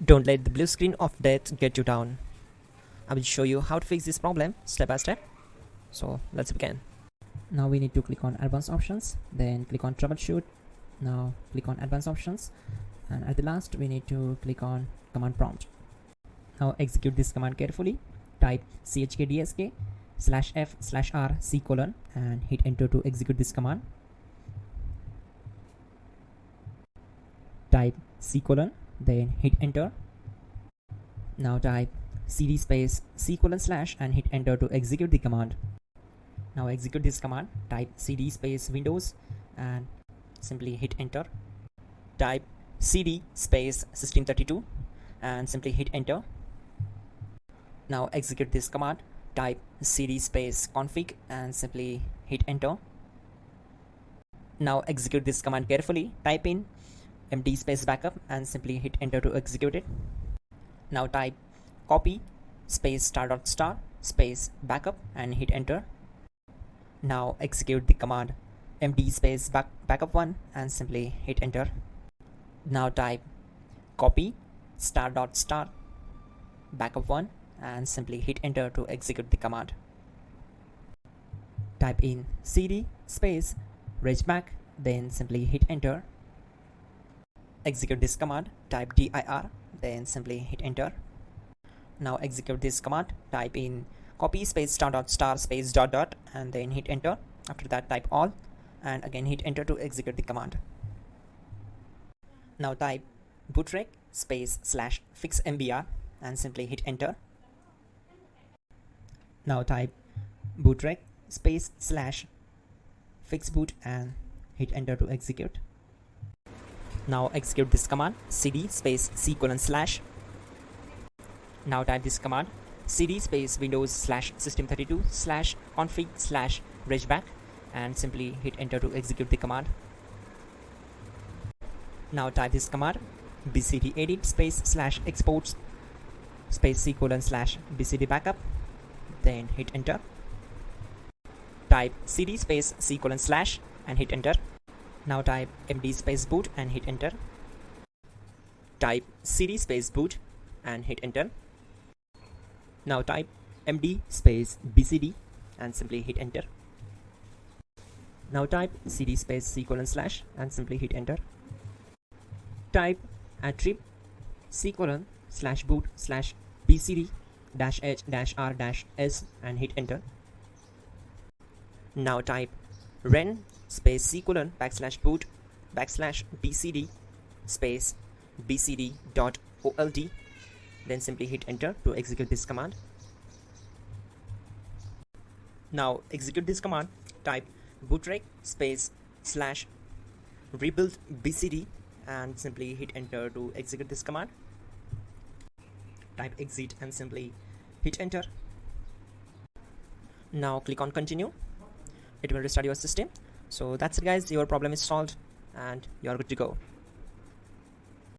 Don't let the blue screen of death get you down. I will show you how to fix this problem step by step. So let's begin. Now we need to click on advanced options, then click on troubleshoot. Now click on advanced options, and at the last we need to click on command prompt. Now execute this command carefully. Type chkdsk/f/r : and hit enter to execute this command. Type c:, then hit enter. Now type cd space c:/ and hit enter to execute the command. Now execute this command. Type cd space Windows and simply hit enter. Type cd space System32 and simply hit enter. Now execute this command. Type cd space config and simply hit enter. Now execute this command carefully. Type in md space backup and simply hit enter to execute it. Now type copy space *** space backup and hit enter. Now execute the command md space backup1 and simply hit enter. Now type copy *** backup1 and simply hit enter to execute the command. Type in cd space regback, then simply hit enter. Execute this command. Type dir, then simply hit enter. Now execute this command. Type in copy space *** space ... and then hit enter. After that type all and again hit enter to execute the command. Now type bootrec space /fixmbr and simply hit enter. Now type bootrec space /fixboot and hit enter to execute. Now execute this command cd space c:/. Now type this command cd space Windows /System32 /config /regback and simply hit enter to execute the command. Now type this command bcd edit space /exports space c:/ bcd backup, then hit enter. Type cd space c:/ and hit enter. Now type md space boot and hit enter. Type cd space boot and hit enter. Now type md space bcd and simply hit enter. Now type cd space c:/ and simply hit enter. Type attrib c:/boot /bcd -h-r-s and hit enter. Now type ren space c:/ \boot \bcd space bcd.old, then simply hit enter to execute this command. Now execute this command. Type bootrec space /rebuild bcd and simply hit enter to execute this command. Type exit and simply hit enter. Now click on continue. It will restart your system. So that's it guys, your problem is solved and you are good to go.